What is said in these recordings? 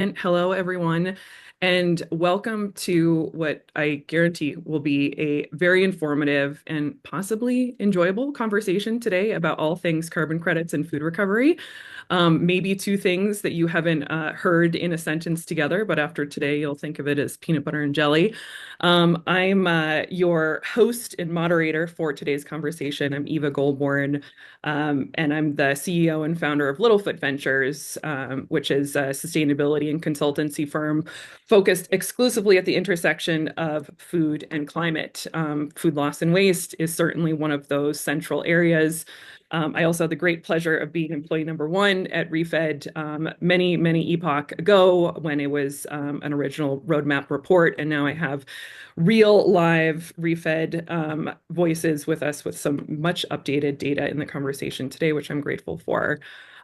And hello, everyone, and welcome to what I guarantee will be a very informative and possibly enjoyable conversation today about all things carbon credits and food recovery. Maybe two things that you haven't heard in a sentence together, but after today, you'll think of it as peanut butter and jelly. I'm your host and moderator for today's conversation. I'm Eva Goulbourne, and I'm the CEO and founder of Littlefoot Ventures, which is a sustainability and consultancy firm focused exclusively at the intersection of food and climate. Food loss and waste is certainly one of those central areas. I also had the great pleasure of being employee number one at ReFed many epoch ago when it was an original roadmap report. And now I have real live ReFed voices with us with some much updated data in the conversation today, which I'm grateful for.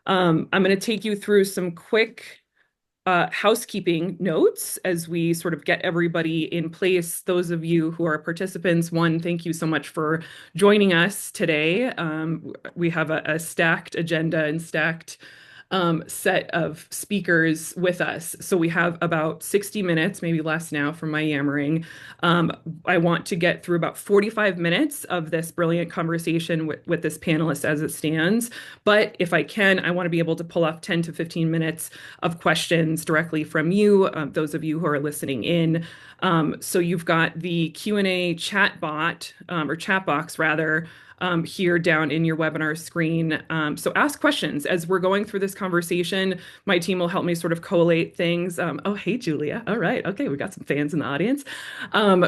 I'm going to take you through some quick housekeeping notes as we sort of get everybody in place. Those of you who are participants, one, thank you so much for joining us today. We have a stacked agenda and stacked set of speakers with us. So we have about 60 minutes, maybe less now from my yammering. I want to get through about 45 minutes of this brilliant conversation with this panelist as it stands. But if I can, I want to be able to pull off 10 to 15 minutes of questions directly from you, those of you who are listening in. So you've got the Q&A chat bot, or chat box rather, here down in your webinar screen. So ask questions as we're going through this conversation. My team will help me sort of collate things. Oh, hey, Julia. All right. Okay. We got some fans in the audience.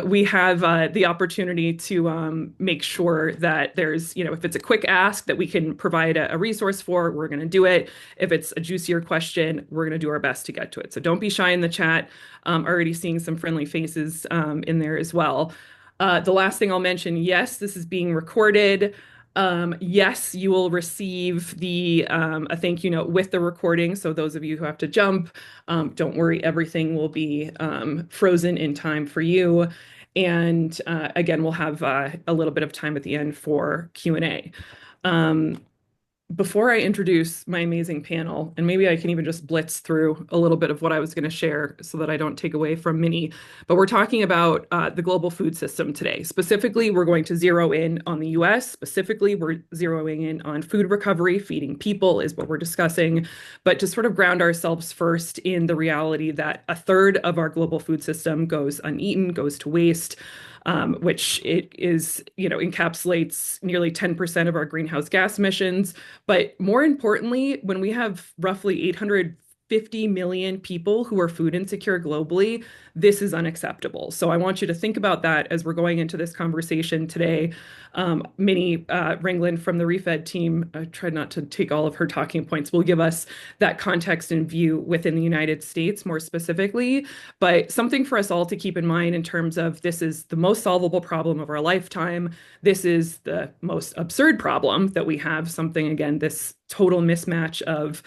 We have the opportunity to make sure that there's, if it's a quick ask that we can provide a resource for, we're going to do it. If it's a juicier question, we're going to do our best to get to it. So don't be shy in the chat. Already seeing some friendly faces in there as well. The last thing I'll mention, yes, this is being recorded. Yes, you will receive a thank you note with the recording. So those of you who have to jump, don't worry, everything will be frozen in time for you. And again, we'll have a little bit of time at the end for Q&A. Before I introduce my amazing panel, and maybe I can even just blitz through a little bit of what I was going to share so that I don't take away from Minnie, but we're talking about the global food system today. Specifically, we're going to zero in on the US. Specifically, we're zeroing in on food recovery. Feeding people is what we're discussing. But to sort of ground ourselves first in the reality that a third of our global food system goes uneaten, goes to waste. Which it is, encapsulates nearly 10% of our greenhouse gas emissions. But more importantly, when we have roughly 850 million people who are food insecure globally, this is unacceptable. So I want you to think about that as we're going into this conversation today. Minnie Ringland from the ReFed team, I tried not to take all of her talking points, will give us that context and view within the United States more specifically. But something for us all to keep in mind in terms of this is the most solvable problem of our lifetime. This is the most absurd problem that we have. Something, again, this total mismatch of,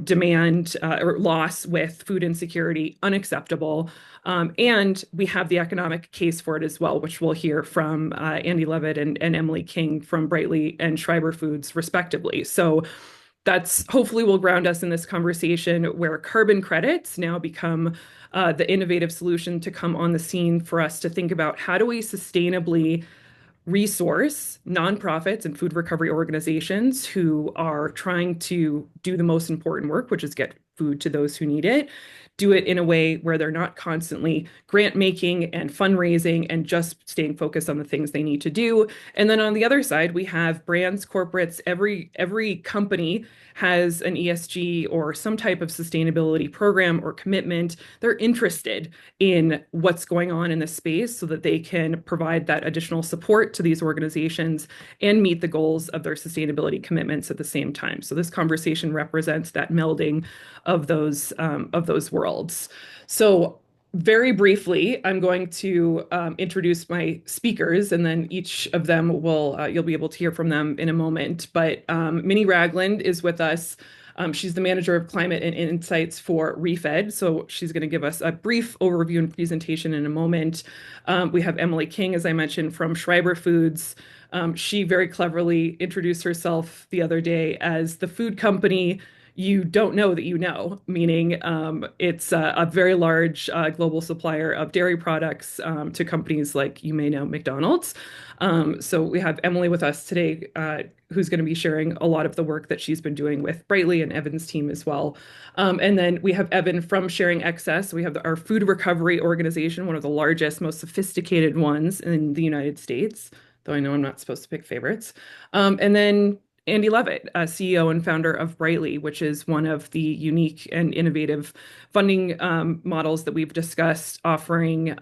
demand or loss with food insecurity, unacceptable. And we have the economic case for it as well, which we'll hear from Andy Levitt and Emily King from Brightly and Schreiber Foods, respectively. So that's hopefully will ground us in this conversation where carbon credits now become the innovative solution to come on the scene for us to think about how do we sustainably resource nonprofits and food recovery organizations who are trying to do the most important work, which is get food to those who need it, do it in a way where they're not constantly grant making and fundraising and just staying focused on the things they need to do. And then on the other side, we have brands, corporates, every company has an ESG or some type of sustainability program or commitment. They're interested in what's going on in this space so that they can provide that additional support to these organizations and meet the goals of their sustainability commitments at the same time. So this conversation represents that melding of those worlds. So very briefly, I'm going to introduce my speakers, and then each of them you'll be able to hear from them in a moment. But Minnie Ragland is with us. She's the manager of climate and insights for ReFed. So she's going to give us a brief overview and presentation in a moment. We have Emily King, as I mentioned, from Schreiber Foods. She very cleverly introduced herself the other day as the food company you don't know that you know, meaning it's a very large global supplier of dairy products to companies like you may know McDonald's. So we have Emily with us today, who's going to be sharing a lot of the work that she's been doing with Brightly and Evan's team as well. And then we have Evan from Sharing Excess. We have our food recovery organization, one of the largest, most sophisticated ones in the United States, though I know I'm not supposed to pick favorites. And then Andy Levitt, CEO and founder of Brightly, which is one of the unique and innovative funding models that we've discussed, offering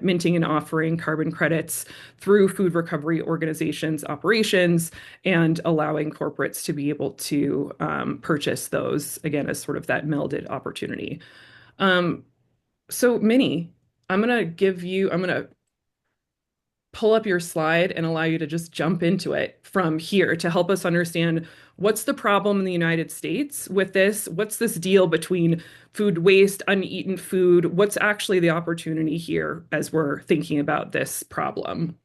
minting and offering carbon credits through food recovery organizations' operations and allowing corporates to be able to purchase those again as sort of that melded opportunity. Um, so, Minnie, I'm going to pull up your slide and allow you to just jump into it from here to help us understand what's the problem in the United States with this? What's this deal between food waste, uneaten food? What's actually the opportunity here as we're thinking about this problem?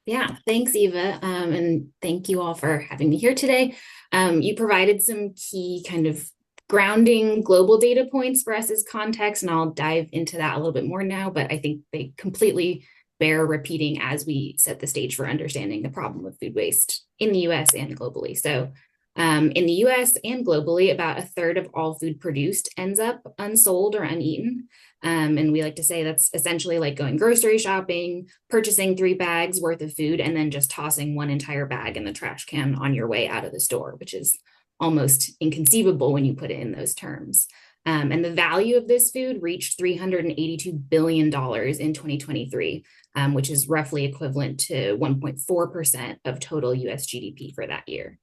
Yeah, thanks, Eva. And thank you all for having me here today. You provided some key kind of grounding global data points for us as context, and I'll dive into that a little bit more now, but I think they completely bear repeating as we set the stage for understanding the problem of food waste in the US and globally. So, in the US and globally, about a third of all food produced ends up unsold or uneaten. And we like to say that's essentially like going grocery shopping, purchasing 3 bags worth of food, and then just tossing one entire bag in the trash can on your way out of the store, which is almost inconceivable when you put it in those terms. And the value of this food reached $382 billion in 2023, which is roughly equivalent to 1.4% of total US GDP for that year.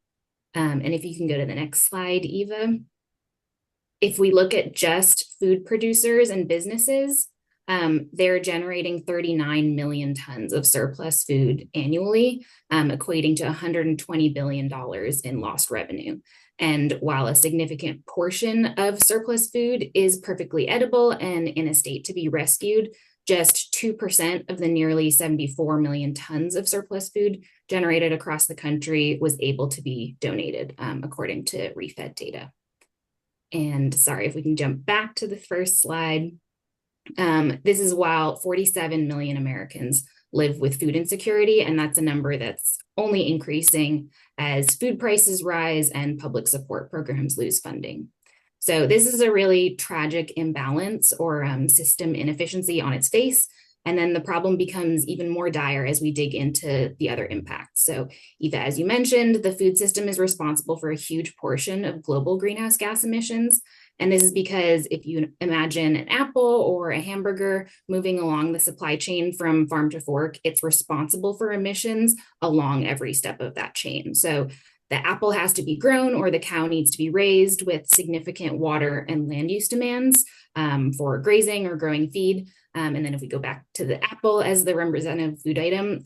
And if you can go to the next slide, Eva. If we look at just food producers and businesses, they're generating 39 million tons of surplus food annually, equating to $120 billion in lost revenue. And while a significant portion of surplus food is perfectly edible and in a state to be rescued, just 2% of the nearly 74 million tons of surplus food generated across the country was able to be donated, according to ReFed data. And sorry, if we can jump back to the first slide. This is while 47 million Americans live with food insecurity, and that's a number that's only increasing as food prices rise and public support programs lose funding. So this is a really tragic imbalance or system inefficiency on its face. And then the problem becomes even more dire as we dig into the other impacts. So, Eva, as you mentioned, the food system is responsible for a huge portion of global greenhouse gas emissions. And this is because if you imagine an apple or a hamburger moving along the supply chain from farm to fork, it's responsible for emissions along every step of that chain. So the apple has to be grown or the cow needs to be raised with significant water and land use demands for grazing or growing feed. And then if we go back to the apple as the representative food item,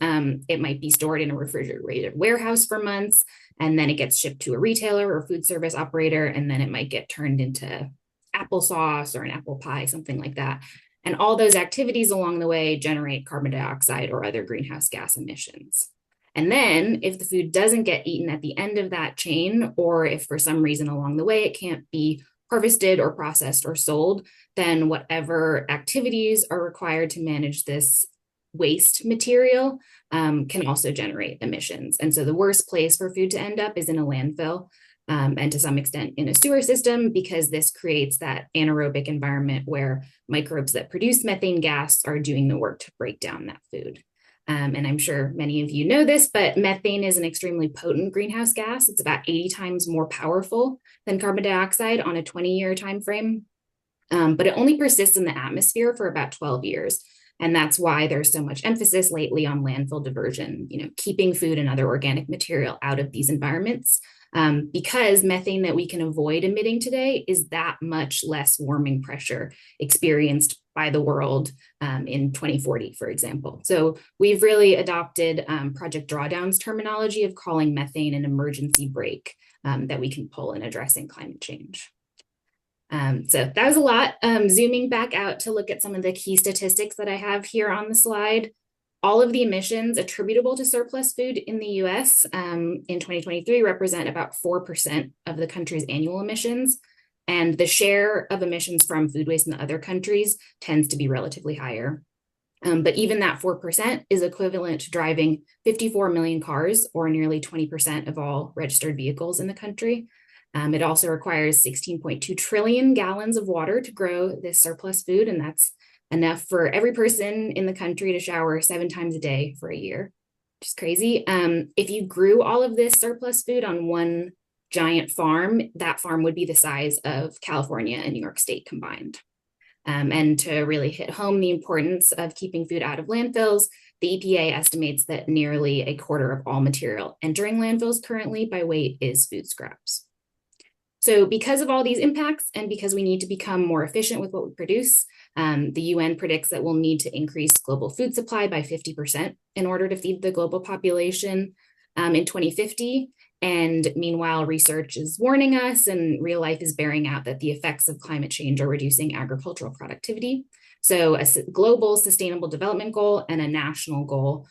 it might be stored in a refrigerated warehouse for months, and then it gets shipped to a retailer or food service operator, and then it might get turned into applesauce or an apple pie, something like that. And all those activities along the way generate carbon dioxide or other greenhouse gas emissions. And then if the food doesn't get eaten at the end of that chain, or if for some reason along the way it can't be harvested or processed or sold, then whatever activities are required to manage this waste material can also generate emissions. And so the worst place for food to end up is in a landfill, and to some extent in a sewer system, because this creates that anaerobic environment where microbes that produce methane gas are doing the work to break down that food. And I'm sure many of you know this, but methane is an extremely potent greenhouse gas. It's about 80 times more powerful than carbon dioxide on a 20-year time frame. But it only persists in the atmosphere for about 12 years. And that's why there's so much emphasis lately on landfill diversion, keeping food and other organic material out of these environments. Because methane that we can avoid emitting today is that much less warming pressure experienced by the world in 2040, for example. So we've really adopted Project Drawdown's terminology of calling methane an emergency brake that we can pull in addressing climate change. So that was a lot. Zooming back out to look at some of the key statistics that I have here on the slide. all of the emissions attributable to surplus food in the US in 2023 represent about 4% of the country's annual emissions. And the share of emissions from food waste in other countries tends to be relatively higher. But even that 4% is equivalent to driving 54 million cars, or nearly 20% of all registered vehicles in the country. It also requires 16.2 trillion gallons of water to grow this surplus food, and that's enough for every person in the country to shower 7 times a day for a year, which is crazy. If you grew all of this surplus food on one giant farm, that farm would be the size of California and New York State combined. And to really hit home the importance of keeping food out of landfills, the EPA estimates that nearly a quarter of all material entering landfills currently by weight is food scraps. So because of all these impacts, and because we need to become more efficient with what we produce, the UN predicts that we'll need to increase global food supply by 50% in order to feed the global population in 2050. And meanwhile, research is warning us, and real life is bearing out that the effects of climate change are reducing agricultural productivity. So a global sustainable development goal and a national goal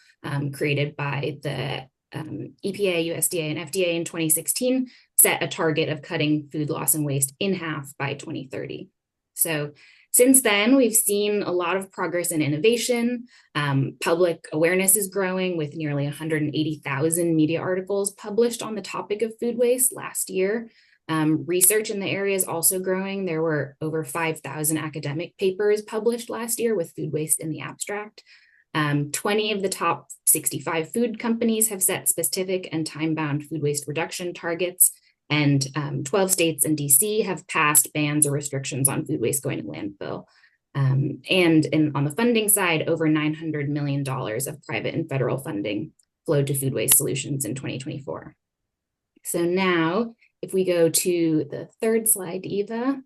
created by the EPA, USDA, and FDA in 2016 set a target of cutting food loss and waste in half by 2030. So since then, we've seen a lot of progress in innovation. Public awareness is growing, with nearly 180,000 media articles published on the topic of food waste last year. Research in the area is also growing. There were over 5,000 academic papers published last year with food waste in the abstract. 20 of the top 65 food companies have set specific and time-bound food waste reduction targets, and 12 states and DC have passed bans or restrictions on food waste going to landfill. And on the funding side, over $900 million of private and federal funding flowed to food waste solutions in 2024. So now, if we go to the third slide, Eva.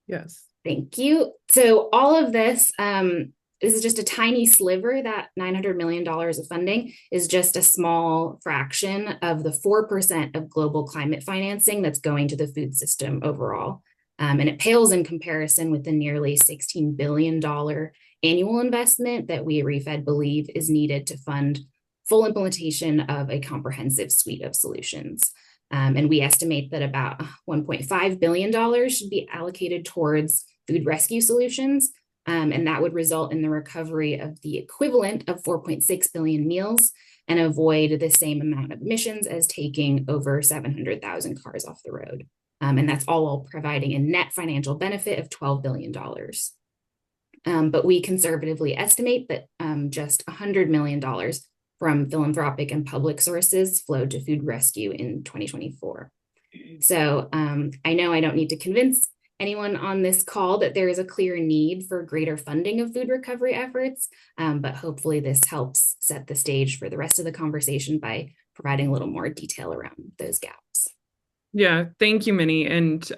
Yes. Thank you. So all of this, this is just a tiny sliver. That $900 million of funding is just a small fraction of the 4% of global climate financing that's going to the food system overall. And it pales in comparison with the nearly $16 billion annual investment that we at ReFed believe is needed to fund full implementation of a comprehensive suite of solutions. And we estimate that about $1.5 billion should be allocated towards food rescue solutions. And that would result in the recovery of the equivalent of 4.6 billion meals and avoid the same amount of emissions as taking over 700,000 cars off the road. And that's all while providing a net financial benefit of $12 billion. But we conservatively estimate that just $100 million from philanthropic and public sources flowed to food rescue in 2024. So I know I don't need to convince anyone on this call that there is a clear need for greater funding of food recovery efforts, but hopefully this helps set the stage for the rest of the conversation by providing a little more detail around those gaps. Yeah, thank you, Minnie. And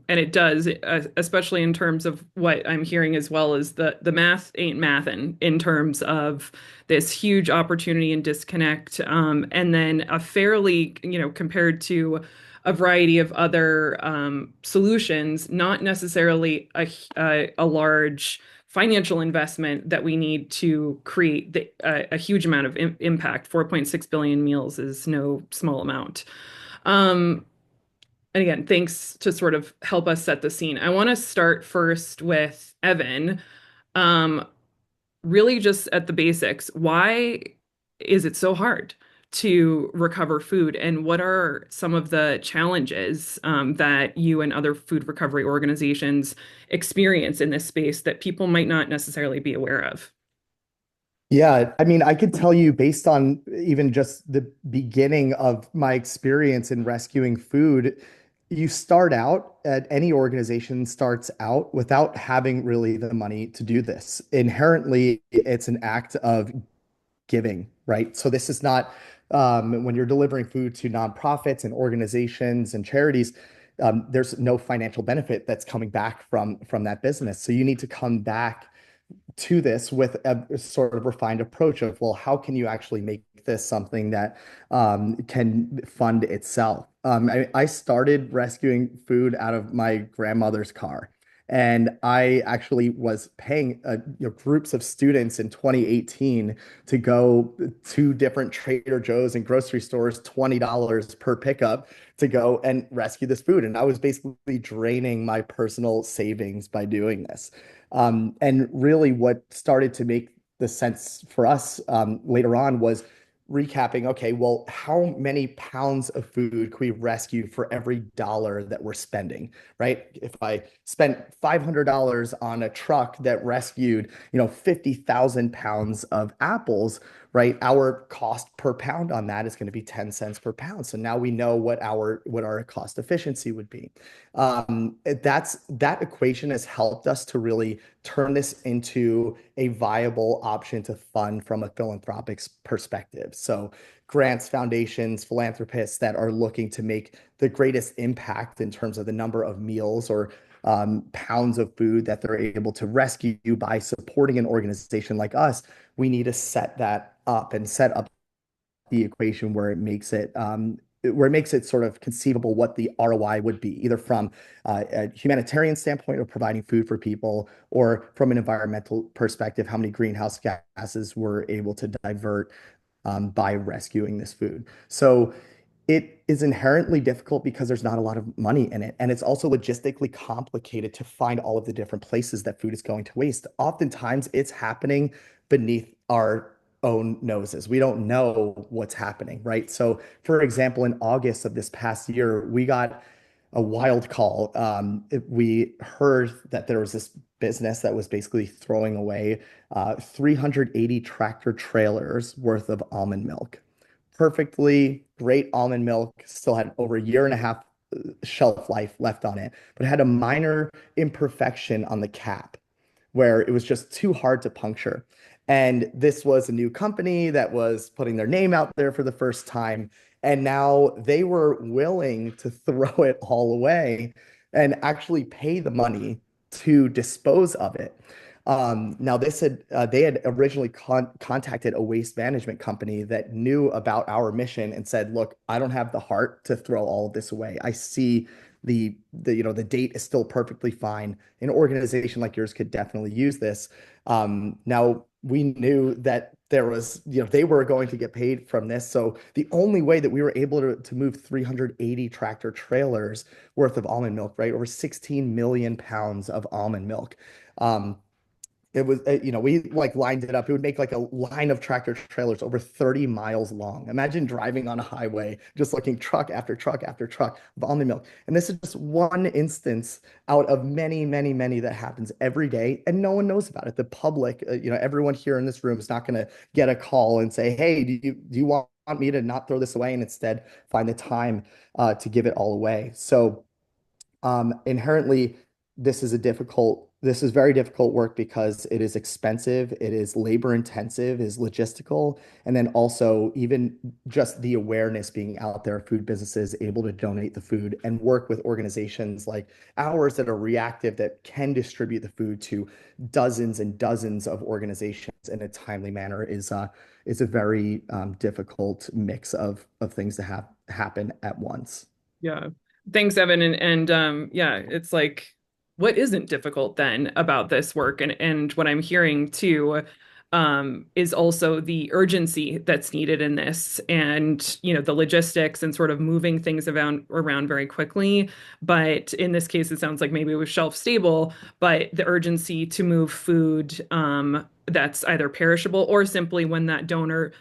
it does, especially in terms of what I'm hearing, as well as the math ain't mathin' in terms of this huge opportunity and disconnect. And then a fairly, compared to a variety of other solutions, not necessarily a large financial investment that we need to create a huge amount of impact. 4.6 billion meals is no small amount. And again, thanks to sort of help us set the scene. I want to start first with Evan. Really just at the basics. Why is it so hard to recover food? And what are some of the challenges that you and other food recovery organizations experience in this space that people might not necessarily be aware of? Yeah, I mean, I could tell you based on even just the beginning of my experience in rescuing food, you start out at any organization starts out without having really the money to do this. Inherently, it's an act of giving, right? So this is not when you're delivering food to nonprofits and organizations and charities, there's no financial benefit that's coming back from that business. So you need to come back to this with a sort of refined approach of, well, how can you actually make this something that can fund itself? I started rescuing food out of my grandmother's car. And I actually was paying groups of students in 2018 to go to different Trader Joe's and grocery stores, $20 per pickup to go and rescue this food. And I was basically draining my personal savings by doing this. And really, what started to make the sense for us later on was recapping, okay, well, how many pounds of food can we rescue for every dollar that we're spending, right? If I spent $500 on a truck that rescued, 50,000 pounds of apples, right? Our cost per pound on that is going to be 10 cents per pound. So now we know what our cost efficiency would be. That equation has helped us to really turn this into a viable option to fund from a philanthropic perspective. So grants, foundations, philanthropists that are looking to make the greatest impact in terms of the number of meals or pounds of food that they're able to rescue by supporting an organization like us, we need to set that up and set up the equation where it makes it sort of conceivable what the ROI would be, either from a humanitarian standpoint of providing food for people, or from an environmental perspective, how many greenhouse gases we're able to divert by rescuing this food. So it is inherently difficult because there's not a lot of money in it. And it's also logistically complicated to find all of the different places that food is going to waste. Oftentimes, it's happening beneath our own noses. We don't know what's happening, right? So, for example, in August of this past year, we got a wild call. We heard that there was this business that was basically throwing away 380 tractor trailers worth of almond milk. Perfectly great almond milk, still had over a year and a half shelf life left on it, but it had a minor imperfection on the cap where it was just too hard to puncture. And this was a new company that was putting their name out there for the first time. And now they were willing to throw it all away and actually pay the money to dispose of it. Now, they had originally contacted a waste management company that knew about our mission and said, "Look, I don't have the heart to throw all of this away. I see the date is still perfectly fine. An organization like yours could definitely use this." Now we knew that they were going to get paid from this. So the only way that we were able to move 380 tractor trailers worth of almond milk, right? Over 16 million pounds of almond milk. It was, we like lined it up. It would make like a line of tractor trailers over 30 miles long. Imagine driving on a highway, just looking truck after truck after truck of almond milk. And this is just one instance out of many, many, many that happens every day, and no one knows about it. The public, everyone here in this room is not going to get a call and say, "Hey, do you want me to not throw this away?" And instead find the time to give it all away. So inherently, this is very difficult work because it is expensive, it is labor intensive, it is logistical, and then also even just the awareness being out there, food businesses able to donate the food and work with organizations like ours that are reactive, that can distribute the food to dozens and dozens of organizations in a timely manner is a very difficult mix of things to have happen at once. Yeah. Thanks, Evan. And yeah, it's like, what isn't difficult then about this work? And what I'm hearing too is also the urgency that's needed in this, and the logistics and sort of moving things around very quickly. But in this case, it sounds like maybe it was shelf stable, but the urgency to move food that's either perishable or simply when that donor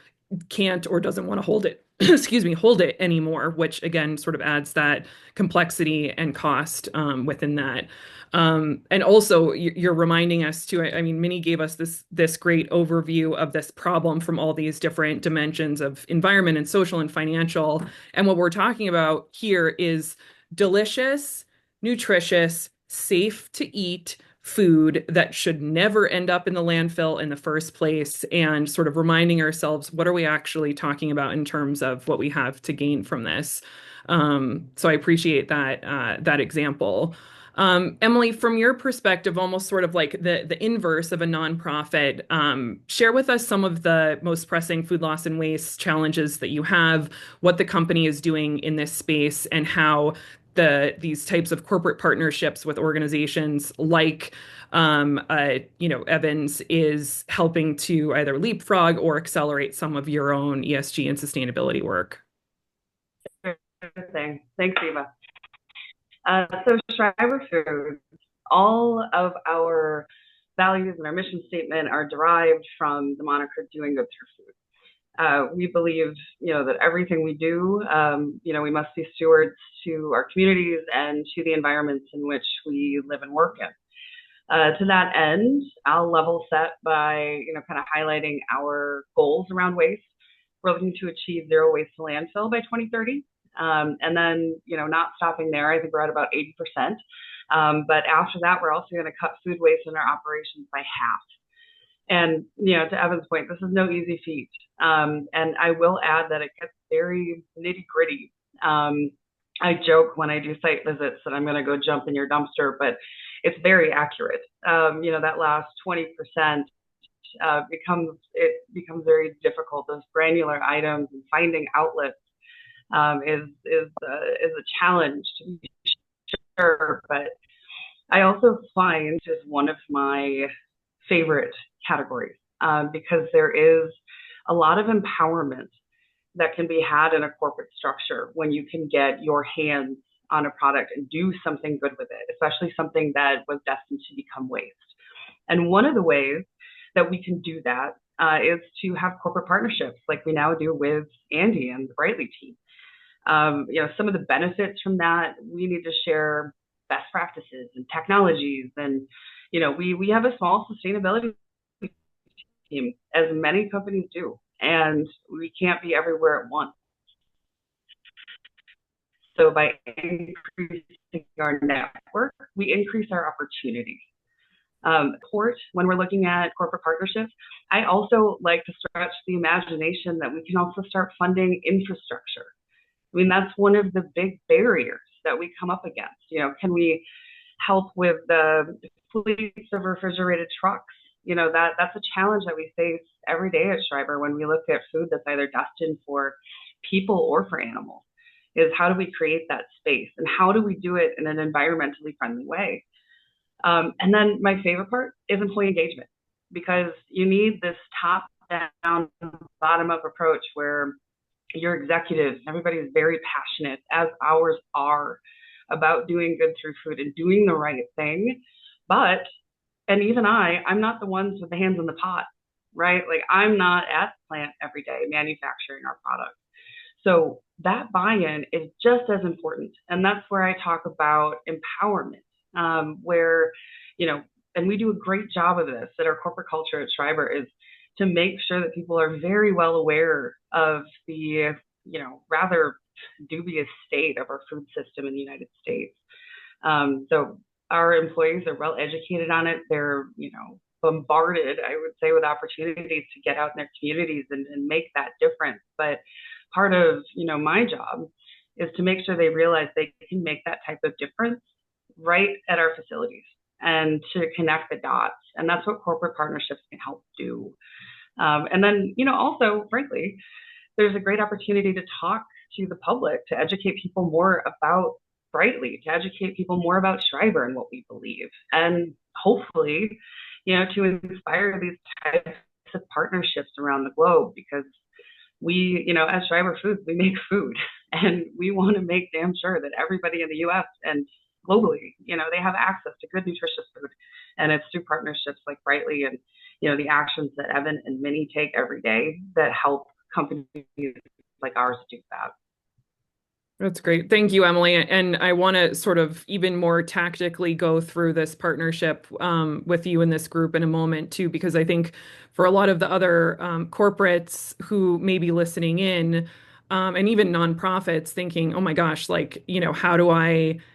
can't or doesn't want to hold it excuse me, hold it anymore, which again sort of adds that complexity and cost within that. And also, you're reminding us too. I mean, Minnie gave us this great overview of this problem from all these different dimensions of environment and social and financial. And what we're talking about here is delicious, nutritious, safe to eat food that should never end up in the landfill in the first place, and sort of reminding ourselves, what are we actually talking about in terms of what we have to gain from this? So I appreciate that example. Emily, from your perspective, almost sort of like the inverse of a nonprofit, share with us some of the most pressing food loss and waste challenges that you have, what the company is doing in this space, and how these types of corporate partnerships with organizations like Evans is helping to either leapfrog or accelerate some of your own ESG and sustainability work. Thanks, Eva. So Schreiber Foods, all of our values and our mission statement are derived from the moniker doing good through food. We believe, that everything we do, we must be stewards to our communities and to the environments in which we live and work in. To that end, I'll level set by, kind of highlighting our goals around waste. We're looking to achieve zero waste to landfill by 2030. And then, not stopping there, I think we're at about 80%. But after that, we're also going to cut food waste in our operations by half. And, to Evan's point, this is no easy feat. And I will add that it gets very nitty gritty. I joke when I do site visits that I'm going to go jump in your dumpster, but it's very accurate. That last 20% becomes very difficult. Those granular items and finding outlets is a challenge, to be sure. But I also find is one of my favorite categories because there is a lot of empowerment that can be had in a corporate structure when you can get your hands on a product and do something good with it, especially something that was destined to become waste. And one of the ways that we can do that is to have corporate partnerships like we now do with Andy and the Brightly team. Some of the benefits from that, we need to share best practices and technologies. And, we have a small sustainability team, as many companies do, and we can't be everywhere at once. So by increasing our network, we increase our opportunities. When we're looking at corporate partnerships, I also like to stretch the imagination that we can also start funding infrastructure. I mean, that's one of the big barriers that we come up against. Can we help with the fleets of refrigerated trucks? That's a challenge that we face every day at Schreiber when we look at food that's either destined for people or for animals, is how do we create that space and how do we do it in an environmentally friendly way? And then my favorite part is employee engagement, because you need this top-down, bottom-up approach where your executives, everybody is very passionate, as ours are, about doing good through food and doing the right thing. And even I'm not the ones with the hands in the pot, right? Like, I'm not at the plant every day manufacturing our product. So that buy-in is just as important. And that's where I talk about empowerment, where, and we do a great job of this at our corporate culture at Schreiber, is to make sure that people are very well aware of the, rather dubious state of our food system in the United States. So our employees are well educated on it. They're, bombarded, I would say, with opportunities to get out in their communities and make that difference. But part of, my job is to make sure they realize they can make that type of difference right at our facilities and to connect the dots. And that's what corporate partnerships can help do. And then, also, frankly, there's a great opportunity to talk to the public, to educate people more about Brightly, to educate people more about Schreiber and what we believe. And hopefully, to inspire these types of partnerships around the globe, because we, as Schreiber Foods, we make food, and we want to make damn sure that everybody in the US and globally, they have access to good, nutritious food. And it's through partnerships like Brightly and, the actions that Evan and Minnie take every day that help companies like ours do that. That's great. Thank you, Emily. And I want to sort of even more tactically go through this partnership with you in this group in a moment, too, because I think for a lot of the other corporates who may be listening in, and even nonprofits thinking, oh my gosh, like, how do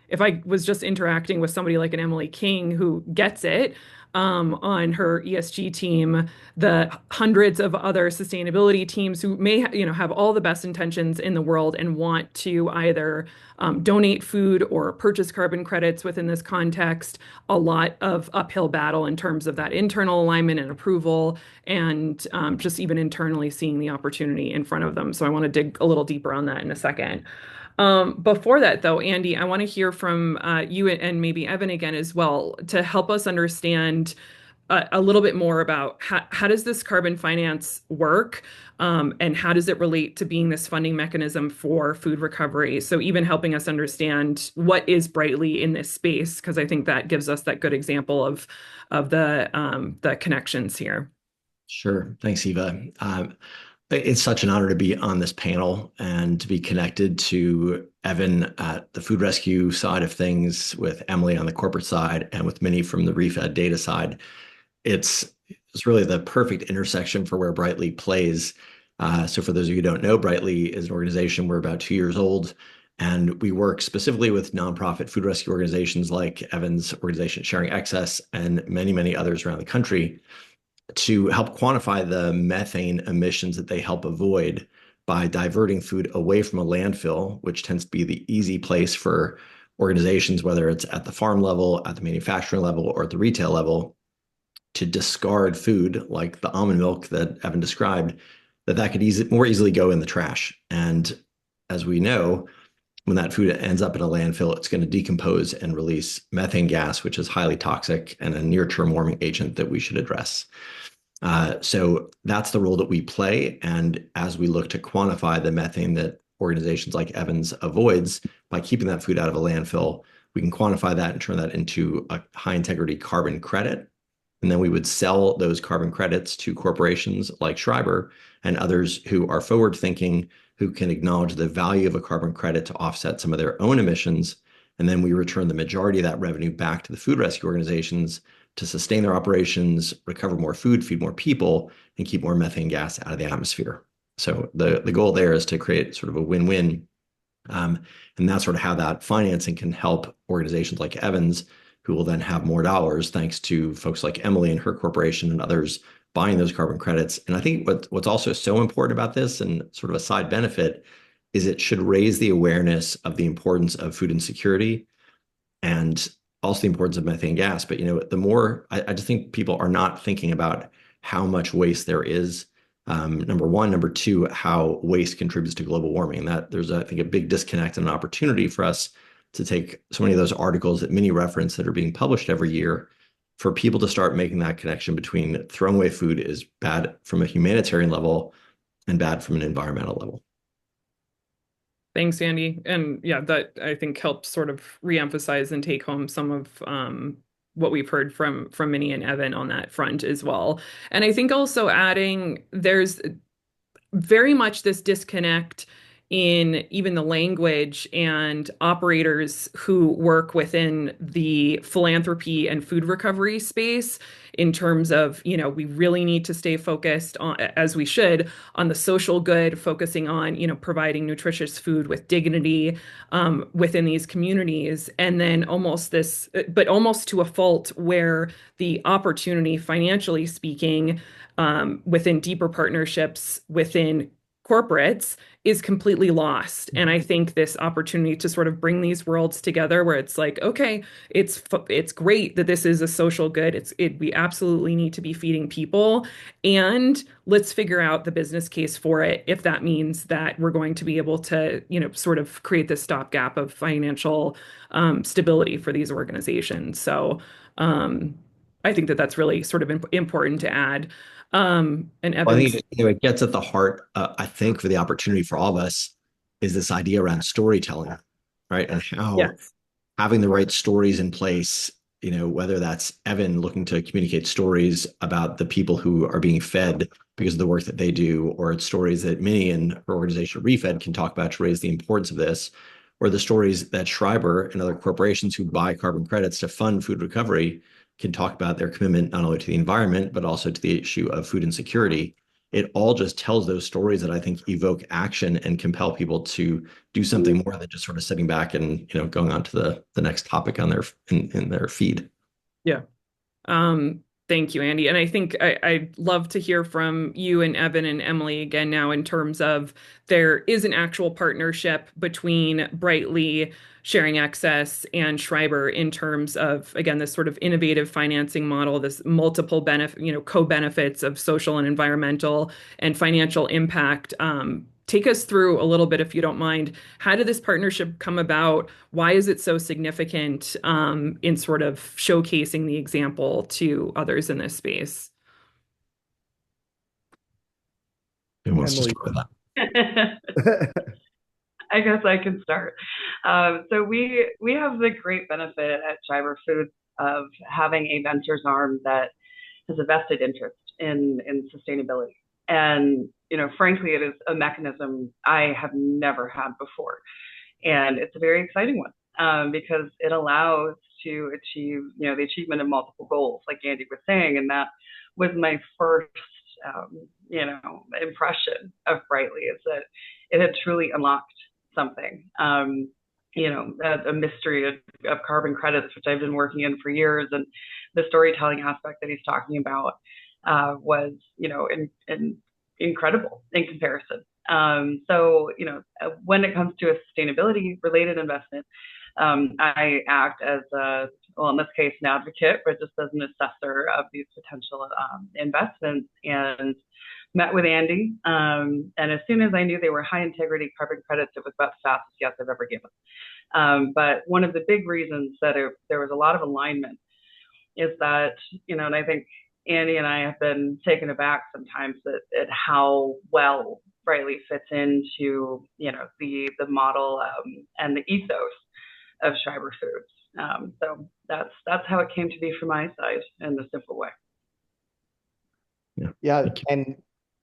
if I was just interacting with somebody like an Emily King who gets it, on her ESG team, the hundreds of other sustainability teams who may have all the best intentions in the world and want to either donate food or purchase carbon credits within this context, a lot of uphill battle in terms of that internal alignment and approval, and just even internally seeing the opportunity in front of them. So I want to dig a little deeper on that in a second. Before that, though, Andy, I want to hear from you and maybe Evan again as well to help us understand a little bit more about how does this carbon finance work, and how does it relate to being this funding mechanism for food recovery? So even helping us understand what is Brightly in this space, because I think that gives us that good example of the connections here. Sure. Thanks, Eva. It's such an honor to be on this panel and to be connected to Evan at the food rescue side of things, with Emily on the corporate side, and with Minnie from the refed data side. It's really the perfect intersection for where Brightly plays. So for those of you who don't know, Brightly is an organization. We're about 2 years old, and we work specifically with nonprofit food rescue organizations like Evan's organization, Sharing Excess, and many, many others around the country to help quantify the methane emissions that they help avoid by diverting food away from a landfill, which tends to be the easy place for organizations, whether it's at the farm level, at the manufacturing level, or at the retail level, to discard food like the almond milk that Evan described, that could more easily go in the trash. And as we know, when that food ends up in a landfill, it's going to decompose and release methane gas, which is highly toxic and a near-term warming agent that we should address. So that's the role that we play. And as we look to quantify the methane that organizations like Evans avoids by keeping that food out of a landfill, we can quantify that and turn that into a high integrity carbon credit. And then we would sell those carbon credits to corporations like Schreiber and others who are forward thinking, who can acknowledge the value of a carbon credit to offset some of their own emissions. And then we return the majority of that revenue back to the food rescue organizations to sustain their operations, recover more food, feed more people, and keep more methane gas out of the atmosphere. So the goal there is to create sort of a win-win. And that's sort of how that financing can help organizations like Evans, who will then have more dollars thanks to folks like Emily and her corporation and others buying those carbon credits. And I think what's also so important about this, and sort of a side benefit, is it should raise the awareness of the importance of food insecurity and also the importance of methane gas. But the more I just think people are not thinking about how much waste there is. Number one, number two, how waste contributes to global warming. And that there's, I think, a big disconnect and an opportunity for us to take so many of those articles that Minnie referenced that are being published every year, for people to start making that connection between throwing away food is bad from a humanitarian level and bad from an environmental level. Thanks, Andy. And yeah, that I think helps sort of reemphasize and take home some of what we've heard from Minnie and Evan on that front as well. And I think also adding, there's very much this disconnect in even the language and operators who work within the philanthropy and food recovery space, in terms of, we really need to stay focused on, as we should, on the social good, focusing on, providing nutritious food with dignity within these communities. And then almost to a fault, where the opportunity, financially speaking, within deeper partnerships within corporates is completely lost. And I think this opportunity to sort of bring these worlds together, where it's like, okay, it's great that this is a social good. We absolutely need to be feeding people, and let's figure out the business case for it, if that means that we're going to be able to, sort of create this stopgap of financial stability for these organizations. So I think that that's really sort of important to add. And Evans, Well, I think it gets at the heart, I think, for the opportunity for all of us, is this idea around storytelling, right? And how yes. having the right stories in place, whether that's Evan looking to communicate stories about the people who are being fed because of the work that they do, or it's stories that Minnie and her organization Refed can talk about to raise the importance of this, or the stories that Schreiber and other corporations who buy carbon credits to fund food recovery can talk about their commitment not only to the environment, but also to the issue of food insecurity. It all just tells those stories that I think evoke action and compel people to do something more than just sort of sitting back and going on to the next topic on in their feed. Yeah. Thank you, Andy. And I think I'd love to hear from you and Evan and Emily again now, in terms of, there is an actual partnership between Brightly, Sharing Access, and Schreiber, in terms of, again, this sort of innovative financing model, this multiple benefit, co-benefits of social and environmental and financial impact, take us through a little bit, if you don't mind. How did this partnership come about? Why is it so significant in sort of showcasing the example to others in this space? Who wants to Emily. start with that? I guess I can start. So we have the great benefit at Schreiber Foods of having a ventures arm that has a vested interest in sustainability. And, frankly, it is a mechanism I have never had before. And it's a very exciting one because it allows to achieve, the achievement of multiple goals, like Andy was saying. And that was my first, impression of Brightly, is that it had truly unlocked something. A mystery of carbon credits, which I've been working in for years, and the storytelling aspect that he's talking about was, incredible in comparison. So, when it comes to a sustainability related investment, I act as in this case, an advocate, but just as an assessor of these potential investments, and met with Andy. And as soon as I knew they were high integrity carbon credits, it was about the fastest yes I've ever given. But one of the big reasons that there was a lot of alignment is that, and I think Andy and I have been taken aback sometimes at how well Brightly fits into, the model and the ethos of Schreiber Foods. So that's how it came to be from my side in a simple way. Yeah,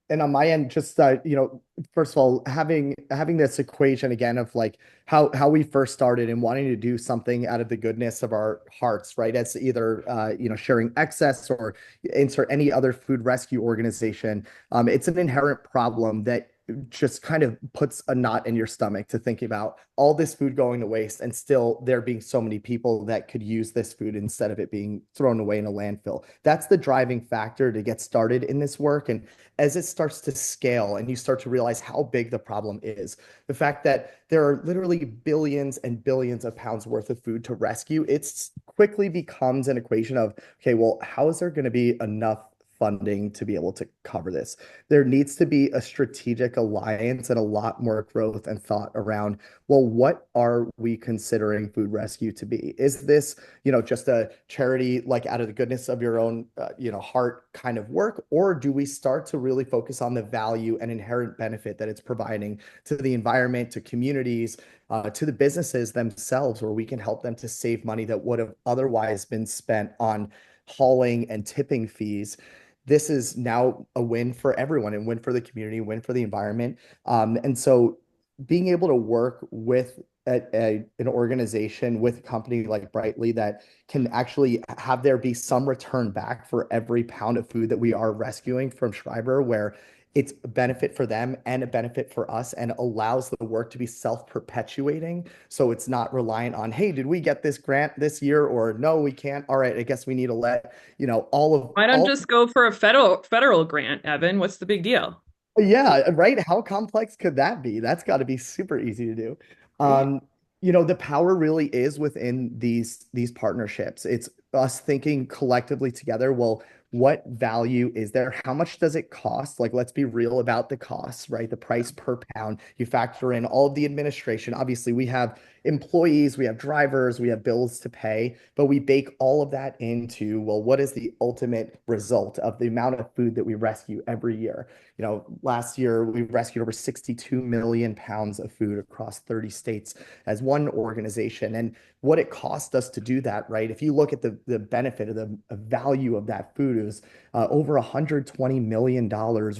and on my end, just first of all, having this equation again of like how we first started and wanting to do something out of the goodness of our hearts, right? As either sharing excess or insert any other food rescue organization. It's an inherent problem that just kind of puts a knot in your stomach to think about all this food going to waste and still there being so many people that could use this food instead of it being thrown away in a landfill. That's the driving factor to get started in this work. And as it starts to scale and you start to realize how big the problem is, the fact that there are literally billions and billions of pounds worth of food to rescue, it quickly becomes an equation of, okay, well, how is there going to be enough funding to be able to cover this? There needs to be a strategic alliance and a lot more growth and thought around, well, what are we considering food rescue to be? Is this, just a charity, like out of the goodness of your own, heart kind of work? Or do we start to really focus on the value and inherent benefit that it's providing to the environment, to communities, to the businesses themselves, where we can help them to save money that would have otherwise been spent on hauling and tipping fees? This is now a win for everyone, and win for the community, win for the environment. And so being able to work with an organization, with a company like Brightly that can actually have there be some return back for every pound of food that we are rescuing from Schreiber, where it's a benefit for them and a benefit for us, and allows the work to be self-perpetuating. So it's not reliant on, hey, did we get this grant this year? Or no, we can't. All right, I guess we need to let, Why don't just go for a federal grant, Evan? What's the big deal? Yeah, right. How complex could that be? That's got to be super easy to do. The power really is within these partnerships. It's us thinking collectively together, well, what value is there? How much does it cost? Like, let's be real about the costs, right? The price per pound. You factor in all of the administration. Obviously, we have employees, we have drivers, we have bills to pay, but we bake all of that into, well, what is the ultimate result of the amount of food that we rescue every year? Last year we rescued over 62 million pounds of food across 30 states as one organization. And what it cost us to do that, right? If you look at the benefit of the value of that food, it was over $120 million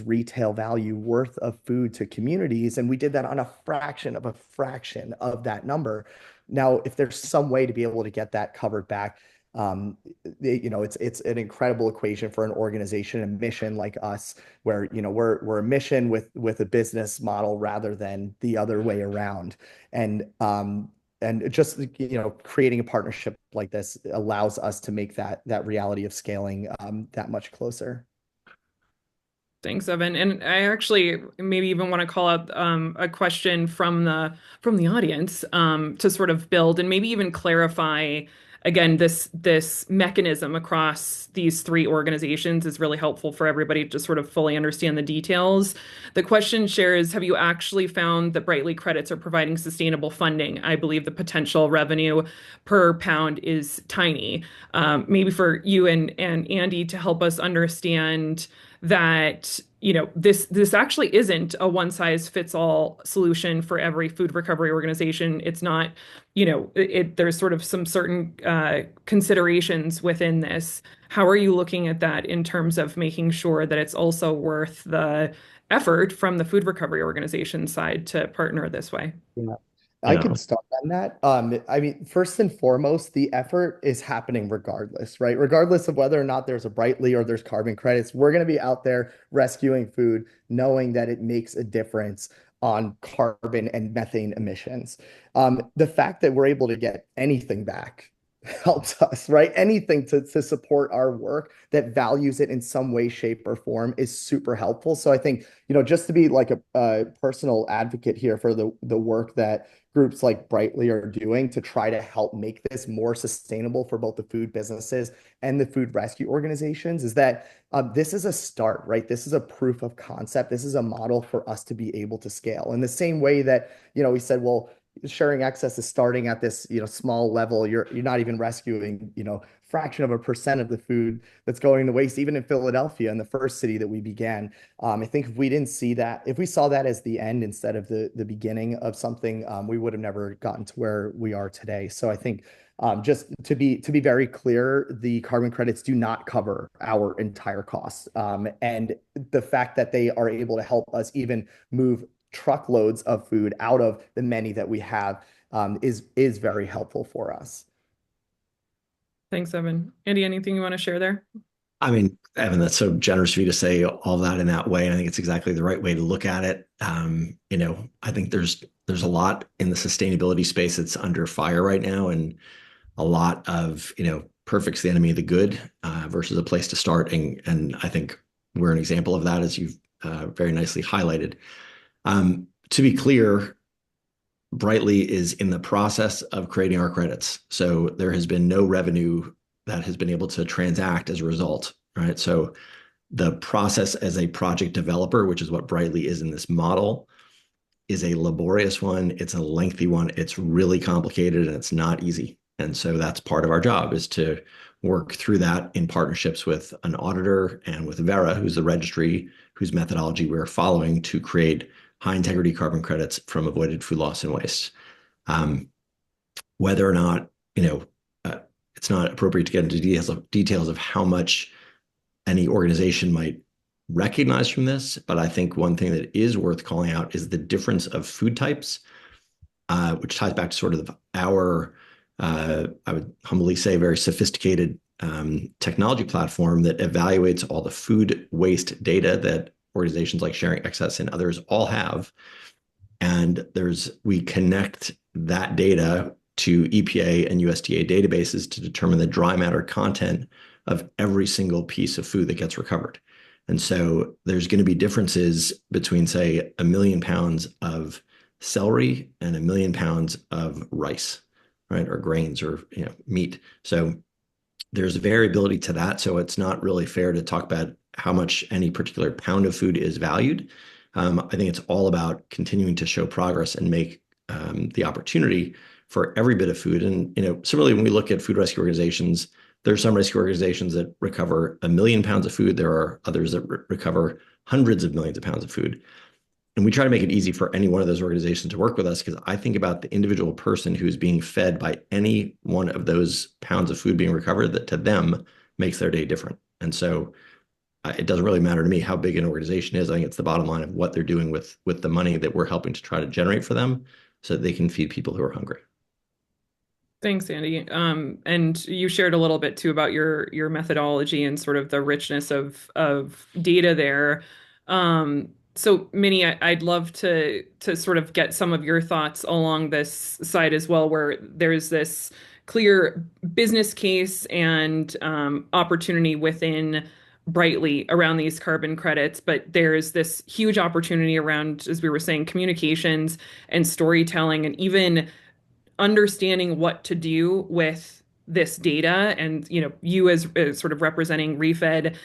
retail value worth of food to communities. And we did that on a fraction of that number. Now, if there's some way to be able to get that covered back, it's an incredible equation for an organization, a mission like us, where we're a mission with a business model rather than the other way around. And just creating a partnership like this allows us to make that reality of scaling that much closer. Thanks, Evan. And I actually maybe even want to call out a question from the audience to sort of build and maybe even clarify again, this mechanism across these three organizations is really helpful for everybody to sort of fully understand the details. The question shares, have you actually found that Brightly credits are providing sustainable funding? I believe the potential revenue per pound is tiny. Maybe for you and Andy to help us understand that, this actually isn't a one size fits all solution for every food recovery organization. It's not, there's sort of some certain considerations within this. How are you looking at that in terms of making sure that it's also worth the effort from the food recovery organization side to partner this way? Yeah. I Yeah. could start on that. I mean, first and foremost, the effort is happening regardless, right? Regardless of whether or not there's a Brightly or there's carbon credits, we're going to be out there rescuing food, knowing that it makes a difference on carbon and methane emissions. The fact that we're able to get anything back helps us, right? Anything to support our work that values it in some way, shape, or form is super helpful. So I think, just to be like a personal advocate here for the work that groups like Brightly are doing to try to help make this more sustainable for both the food businesses and the food rescue organizations is that this is a start, right? This is a proof of concept. This is a model for us to be able to scale in the same way that, we said, well, sharing excess is starting at this, small level. You're not even rescuing, fraction of a percent of the food that's going to waste, even in Philadelphia, in the first city that we began. I think if we didn't see that, if we saw that as the end instead of the beginning of something, we would have never gotten to where we are today. So I think just to be very clear, the carbon credits do not cover our entire costs, and the fact that they are able to help us even move truckloads of food out of the many that we have is very helpful for us. Thanks, Evan. Andy, anything you want to share there? I mean, Evan, that's so generous of you to say all that in that way. And I think it's exactly the right way to look at it. I think there's a lot in the sustainability space that's under fire right now, and a lot of, perfect's the enemy of the good versus a place to start. And I think we're an example of that, as you've very nicely highlighted. To be clear, Brightly is in the process of creating our credits. So there has been no revenue that has been able to transact as a result, right? So the process as a project developer, which is what Brightly is in this model, is a laborious one. It's a lengthy one. It's really complicated and it's not easy. And so that's part of our job, is to work through that in partnerships with an auditor and with Vera, who's the registry, whose methodology we're following to create high integrity carbon credits from avoided food loss and waste. Whether or not, it's not appropriate to get into details of how much any organization might recognize from this, but I think one thing that is worth calling out is the difference of food types, which ties back to sort of our, I would humbly say, very sophisticated technology platform that evaluates all the food waste data that organizations like Sharing Excess and others all have. And we connect that data to EPA and USDA databases to determine the dry matter content of every single piece of food that gets recovered. And so there's going to be differences between, say, 1 million pounds of celery and 1 million pounds of rice, right? Or grains or meat. So there's variability to that. So it's not really fair to talk about how much any particular pound of food is valued. I think it's all about continuing to show progress and make the opportunity for every bit of food. And similarly, when we look at food rescue organizations, there are some rescue organizations that recover 1 million pounds of food. There are others that recover hundreds of millions of pounds of food. And we try to make it easy for any one of those organizations to work with us, because I think about the individual person who's being fed by any one of those pounds of food being recovered, that to them makes their day different. And so it doesn't really matter to me how big an organization is. I think it's the bottom line of what they're doing with the money that we're helping to try to generate for them so that they can feed people who are hungry. Thanks, Andy. And you shared a little bit too about your methodology and sort of the richness of data there. So Minnie, I'd love to sort of get some of your thoughts along this side as well, where there's this clear business case and opportunity within Brightly around these carbon credits, but there's this huge opportunity around, as we were saying, communications and storytelling, and even understanding what to do with this data, and you as sort of representing ReFed,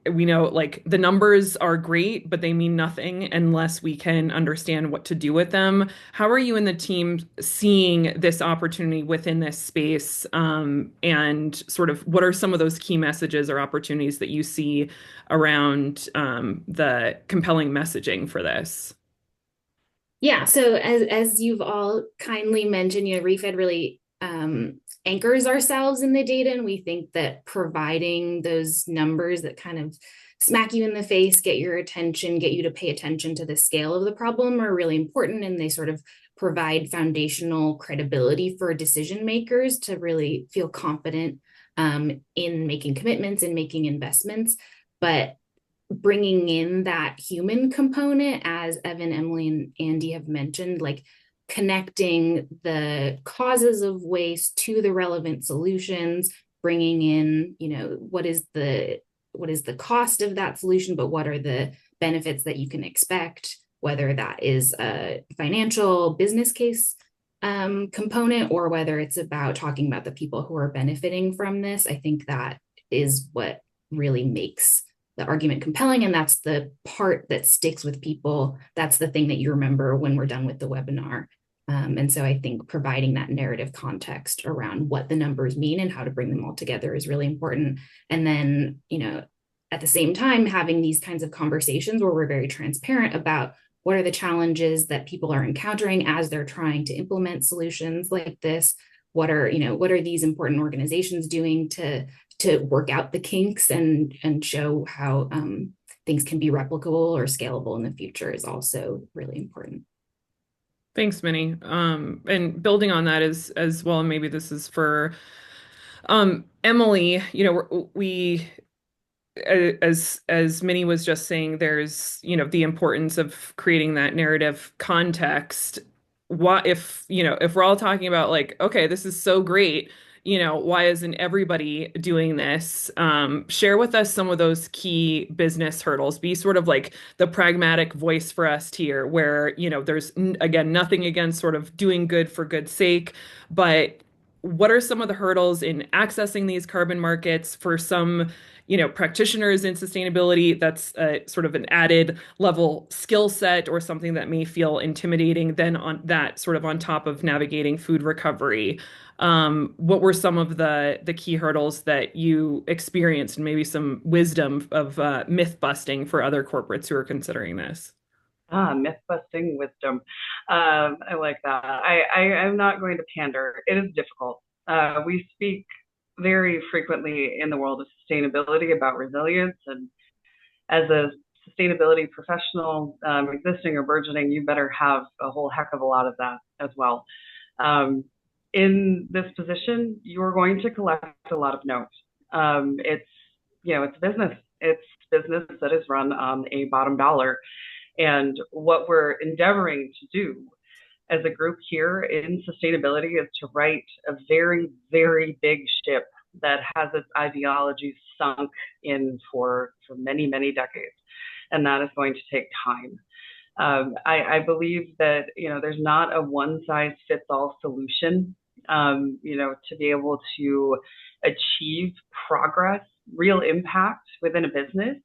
we know like the numbers are great, but they mean nothing unless we can understand what to do with them. How are you and the team seeing this opportunity within this space? And sort of what are some of those key messages or opportunities that you see around the compelling messaging for this? Yeah, so as you've all kindly mentioned, ReFed really anchors ourselves in the data, and we think that providing those numbers that kind of smack you in the face, get your attention, get you to pay attention to the scale of the problem are really important, and they sort of provide foundational credibility for decision makers to really feel confident in making commitments and making investments. But bringing in that human component, as Evan, Emily, and Andy have mentioned, like connecting the causes of waste to the relevant solutions, bringing in, what is the cost of that solution, but what are the benefits that you can expect, whether that is a financial business case component, or whether it's about talking about the people who are benefiting from this. I think that is what really makes the argument compelling, and that's the part that sticks with people. That's the thing that you remember when we're done with the webinar. And so I think providing that narrative context around what the numbers mean and how to bring them all together is really important. And then, at the same time, having these kinds of conversations where we're very transparent about what are the challenges that people are encountering as they're trying to implement solutions like this. What are these important organizations doing to work out the kinks and show how things can be replicable or scalable in the future is also really important. Thanks, Minnie. And building on that as well, and maybe this is for Emily, we as Minnie was just saying, there's, the importance of creating that narrative context. What if we're all talking about like, okay, this is so great, why isn't everybody doing this? Share with us some of those key business hurdles. Be sort of like the pragmatic voice for us here, where, there's again, nothing against sort of doing good for good's sake, but what are some of the hurdles in accessing these carbon markets for some, practitioners in sustainability? That's sort of an added level skill set or something that may feel intimidating. Then on that, sort of on top of navigating food recovery, what were some of the key hurdles that you experienced, and maybe some wisdom of myth busting for other corporates who are considering this? Myth busting wisdom. I like that. I'm not going to pander. It is difficult. We speak very frequently in the world of sustainability about resilience, and as a sustainability professional, existing or burgeoning, you better have a whole heck of a lot of that as well. In this position, you're going to collect a lot of notes. It's business. It's business that is run on a bottom dollar. And what we're endeavoring to do as a group here in sustainability is to right a very, very big ship that has its ideology sunk in for many, many decades. And that is going to take time. I believe that, there's not a one size fits all solution, to be able to achieve progress, real impact within a business.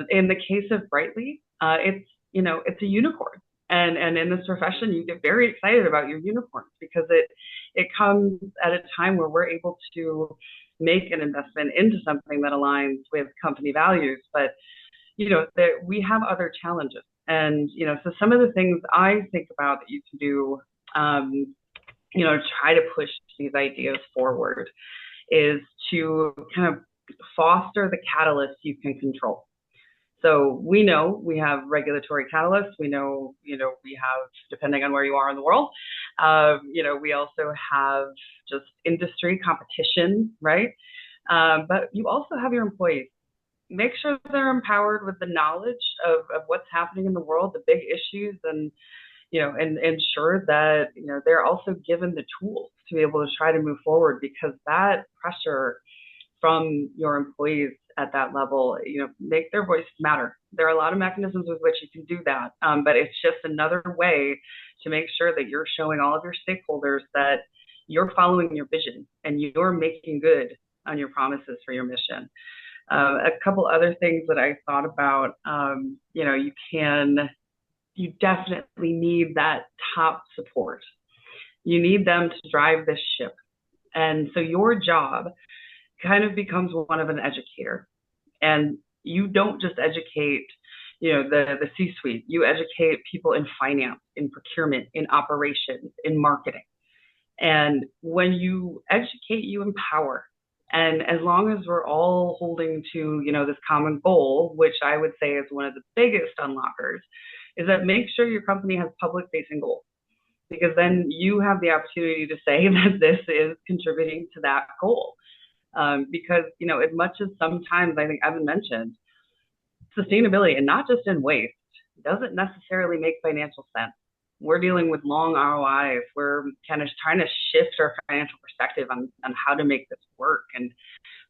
In the case of Brightly, it's a unicorn. And in this profession, you get very excited about your unicorns because it comes at a time where we're able to make an investment into something that aligns with company values. But, we have other challenges. And, so some of the things I think about that you can do, try to push these ideas forward is to kind of foster the catalysts you can control. So we know we have regulatory catalysts. We know, we have, depending on where you are in the world, we also have just industry competition, right? But you also have your employees. Make sure they're empowered with the knowledge of what's happening in the world, the big issues, and, and ensure that, they're also given the tools to be able to try to move forward, because that pressure from your employees at that level, make their voice matter. There are a lot of mechanisms with which you can do that, but it's just another way to make sure that you're showing all of your stakeholders that, you're following your vision and you're making good on your promises for your mission. A couple other things that I thought about, you definitely need that top support. You need them to drive this ship. And so your job kind of becomes one of an educator. And you don't just educate, the C-suite. You educate people in finance, in procurement, in operations, in marketing. And when you educate, you empower. And as long as we're all holding to, this common goal, which I would say is one of the biggest unlockers, is that make sure your company has public-facing goals, because then you have the opportunity to say that this is contributing to that goal. Because, as much as sometimes I think Evan mentioned, sustainability, and not just in waste, doesn't necessarily make financial sense. We're dealing with long ROIs. We're kind of trying to shift our financial perspective on how to make this work, and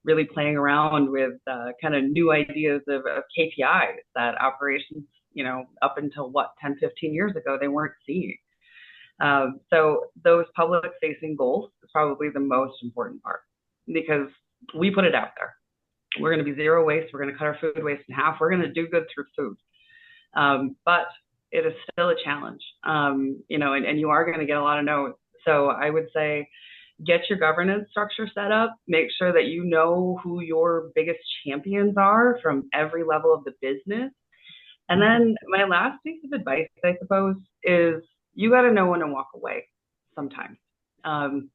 really playing around with kind of new ideas of KPIs that operations, up until 10, 15 years ago, they weren't seeing. So those public facing goals is probably the most important part, because we put it out there. We're going to be zero waste. We're going to cut our food waste in half. We're going to do good through food. But it is still a challenge, and you are going to get a lot of no's. So I would say get your governance structure set up, make sure that you know who your biggest champions are from every level of the business. And then my last piece of advice, I suppose, is you got to know when to walk away sometimes.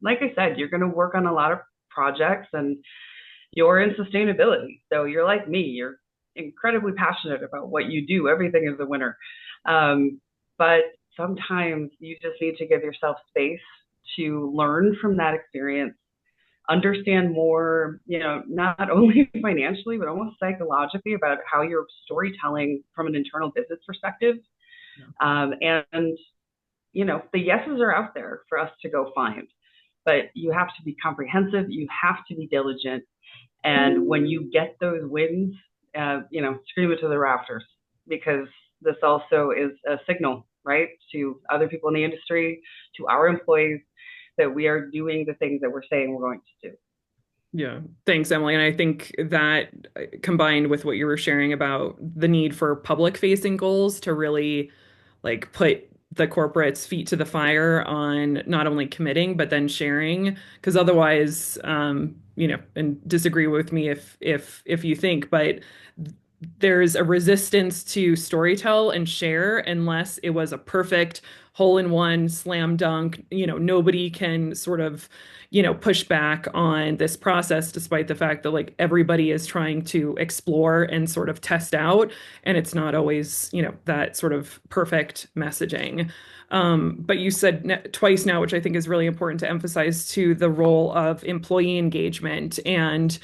Like I said, you're going to work on a lot of projects, and you're in sustainability. So you're like me, you're incredibly passionate about what you do. Everything is a winner. But sometimes you just need to give yourself space to learn from that experience, understand more, not only financially, but almost psychologically about how you're storytelling from an internal business perspective. Yeah. And the yeses are out there for us to go find, but you have to be comprehensive. You have to be diligent. And when you get those wins, scream it to the rafters, because this also is a signal, right, to other people in the industry, to our employees, that we are doing the things that we're saying we're going to do. Yeah. Thanks, Emily. And I think that combined with what you were sharing about the need for public facing goals to really put the corporate's feet to the fire on not only committing, but then sharing, because otherwise, and disagree with me if you think, but there's a resistance to storytell and share unless it was a perfect hole-in-one slam dunk. Nobody can sort of, push back on this process, despite the fact that everybody is trying to explore and sort of test out, and it's not always, that sort of perfect messaging. But you said twice now, which I think is really important to emphasize, to the role of employee engagement. And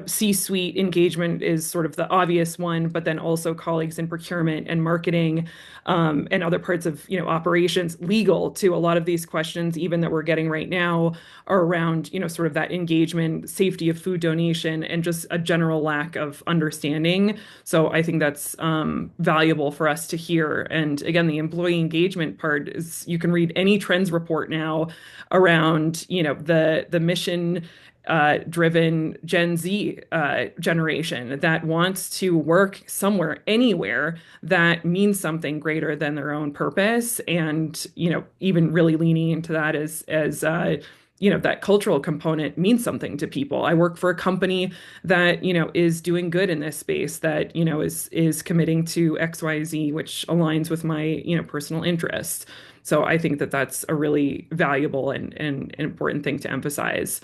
C-suite engagement is sort of the obvious one, but then also colleagues in procurement and marketing, and other parts of, operations, legal, too. A lot of these questions, even that we're getting right now, are around, sort of that engagement, safety of food donation, and just a general lack of understanding. So I think that's valuable for us to hear. And again, the employee engagement part is, you can read any trends report now around, the mission driven Gen Z generation that wants to work somewhere, anywhere that means something greater than their own purpose. And, even really leaning into that as that cultural component means something to people. I work for a company that, is doing good in this space, that, is committing to XYZ, which aligns with my, personal interests. So I think that that's a really valuable and important thing to emphasize.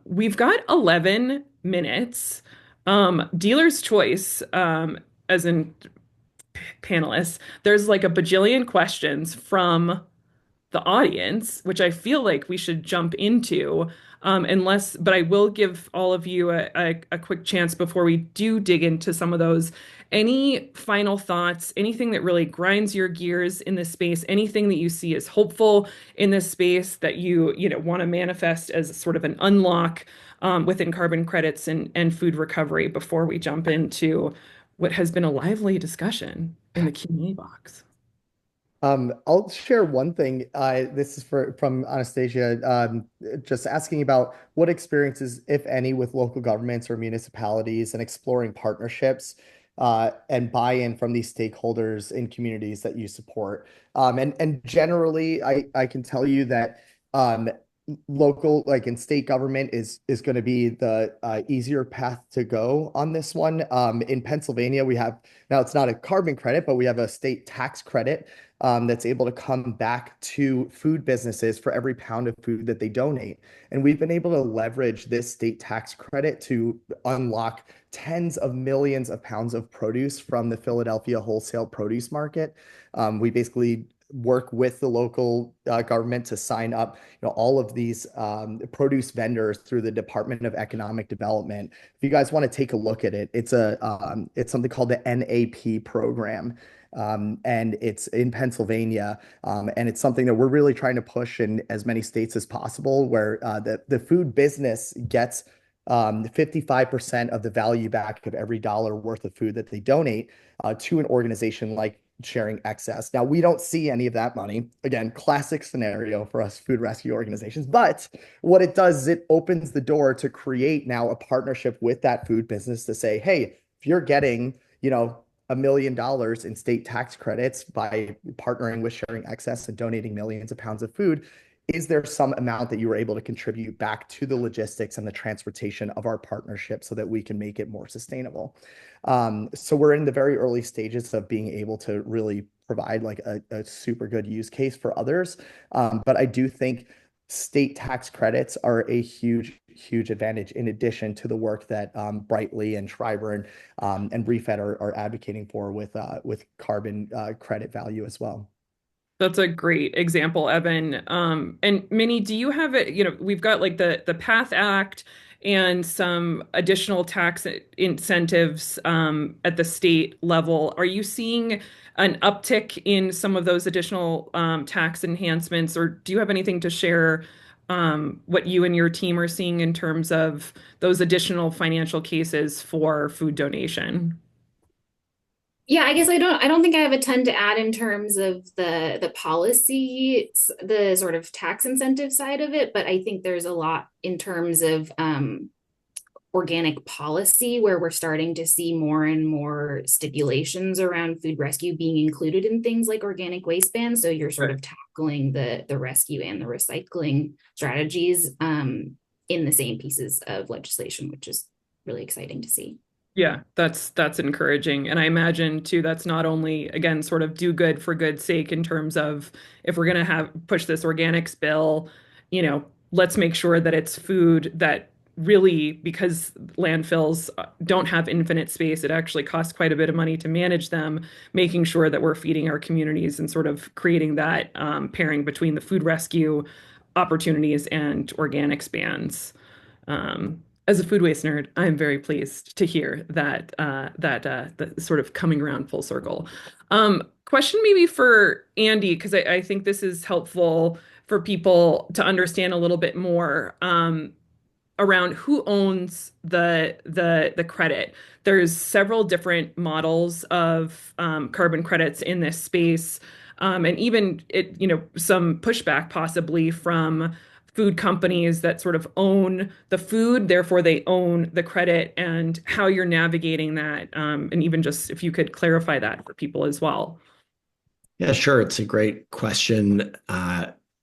We've got 11 minutes. Dealer's choice, as in panelists, there's a bajillion questions from the audience, which I feel like we should jump into, but I will give all of you a quick chance before we do dig into some of those. Any final thoughts, anything that really grinds your gears in this space, anything that you see as hopeful in this space that you want to manifest as sort of an unlock within carbon credits and food recovery, before we jump into what has been a lively discussion in the Q&A box? I'll share one thing. This is from Anastasia, just asking about what experiences, if any, with local governments or municipalities and exploring partnerships and buy-in from these stakeholders in communities that you support. And generally, I can tell you that um, local, like in state government, is going to be the easier path to go on this one. In Pennsylvania, we have now it's not a carbon credit, but we have a state tax credit that's able to come back to food businesses for every pound of food that they donate. And we've been able to leverage this state tax credit to unlock tens of millions of pounds of produce from the Philadelphia wholesale produce market. We basically work with the local government to sign up, all of these produce vendors through the Department of Economic Development. If you guys want to take a look at it, it's something called the NAP program. And it's in Pennsylvania, and it's something that we're really trying to push in as many states as possible, where the food business gets 55% of the value back of every dollar worth of food that they donate to an organization like Sharing Excess. Now, we don't see any of that money. Again, classic scenario for us food rescue organizations. But what it does is it opens the door to create now a partnership with that food business to say, hey, if you're getting, $1 million in state tax credits by partnering with Sharing Excess and donating millions of pounds of food, is there some amount that you were able to contribute back to the logistics and the transportation of our partnership so that we can make it more sustainable? So we're in the very early stages of being able to really provide like a super good use case for others. But I do think state tax credits are a huge advantage in addition to the work that Brightly and Schreiber and Refed are advocating for with carbon credit value as well. That's a great example, Evan. And Minnie, do you have it? We've got like the PATH Act and some additional tax incentives at the state level. Are you seeing an uptick in some of those additional tax enhancements, or do you have anything to share what you and your team are seeing in terms of those additional financial cases for food donation? Yeah, I guess I don't think I have a ton to add in terms of the policy, the sort of tax incentive side of it, but I think there's a lot in terms of organic policy where we're starting to see more and more stipulations around food rescue being included in things like organic waste bans. So you're sort of tackling the rescue and the recycling strategies in the same pieces of legislation, which is really exciting to see. Yeah, that's encouraging. And I imagine too, that's not only, again, sort of do good for good's sake in terms of if we're going to push this organics bill, let's make sure that it's food that really, because landfills don't have infinite space, it actually costs quite a bit of money to manage them, making sure that we're feeding our communities and sort of creating that pairing between the food rescue opportunities and organics bans. As a food waste nerd, I'm very pleased to hear that that sort of coming around full circle. Question maybe for Andy, because I think this is helpful for people to understand a little bit more around who owns the credit. There's several different models of carbon credits in this space, and even some pushback possibly from food companies that sort of own the food, therefore they own the credit, and how you're navigating that. And even just if you could clarify that for people as well. Yeah, sure. It's a great question.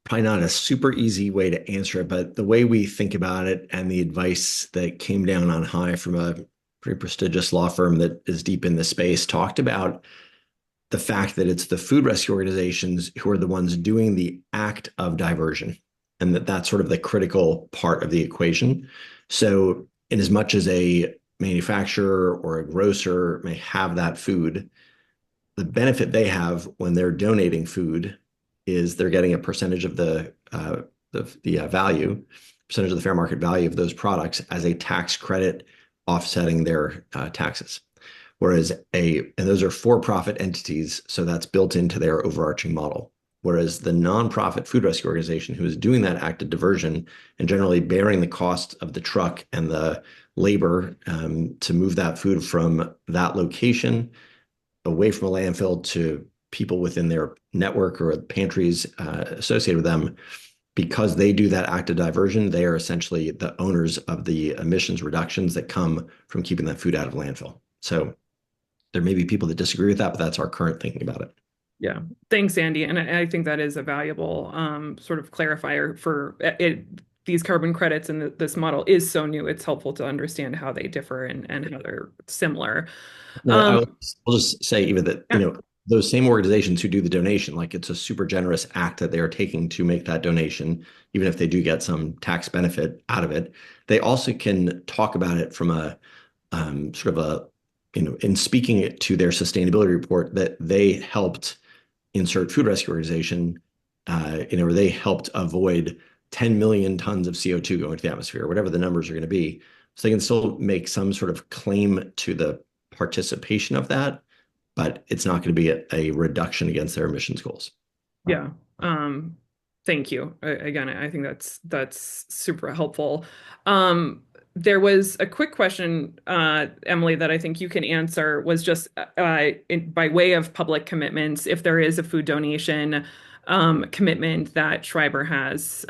Probably not a super easy way to answer it, but the way we think about it and the advice that came down on high from a pretty prestigious law firm that is deep in the space talked about the fact that it's the food rescue organizations who are the ones doing the act of diversion, and that's sort of the critical part of the equation. So in as much as a manufacturer or a grocer may have that food, the benefit they have when they're donating food is they're getting a percentage of the value, percentage of the fair market value of those products as a tax credit offsetting their taxes. Whereas and those are for-profit entities, so that's built into their overarching model. Whereas the nonprofit food rescue organization who is doing that act of diversion and generally bearing the cost of the truck and the labor to move that food from that location away from a landfill to people within their network or pantries associated with them, because they do that active diversion, they are essentially the owners of the emissions reductions that come from keeping that food out of landfill. So there may be people that disagree with that, but that's our current thinking about it. Yeah, thanks, Andy. And I think that is a valuable sort of clarifier for it. These carbon credits and this model is so new. It's helpful to understand how they differ and how they're similar. I'll just say even that, Yeah. those same organizations who do the donation, like it's a super generous act that they are taking to make that donation, even if they do get some tax benefit out of it, they also can talk about it from a sort of a, in speaking it to their sustainability report that they helped insert food rescue organization, where they helped avoid 10 million tons of CO2 going to the atmosphere, whatever the numbers are going to be. So they can still make some sort of claim to the participation of that, but it's not going to be a reduction against their emissions goals. Yeah. Thank you. Again, I think that's super helpful. There was a quick question, Emily, that I think you can answer, was just by way of public commitments, if there is a food donation commitment that Schreiber has,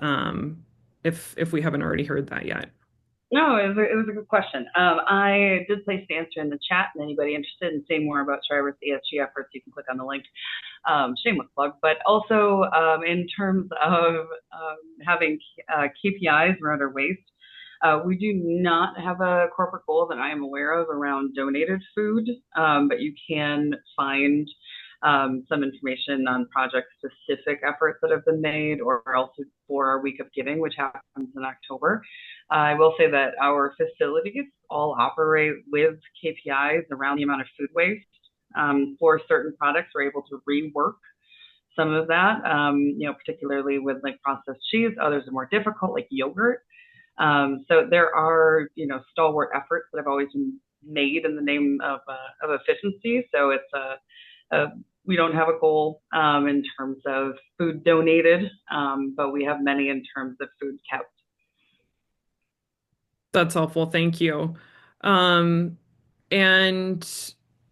if we haven't already heard that yet. No, it was a good question. I did place the answer in the chat, and anybody interested in seeing more about Schreiber's ESG efforts, you can click on the link. Shameless plug, but also in terms of having KPIs around our waste, we do not have a corporate goal that I am aware of around donated food, but you can find some information on project-specific efforts that have been made, or also for our Week of Giving, which happens in October. I will say that our facilities all operate with KPIs around the amount of food waste. For certain products, we're able to rework some of that, particularly with like processed cheese. Others are more difficult, like yogurt. So there are, stalwart efforts that have always been made in the name of efficiency. So it's we don't have a goal in terms of food donated, but we have many in terms of food kept. That's helpful. Thank you. And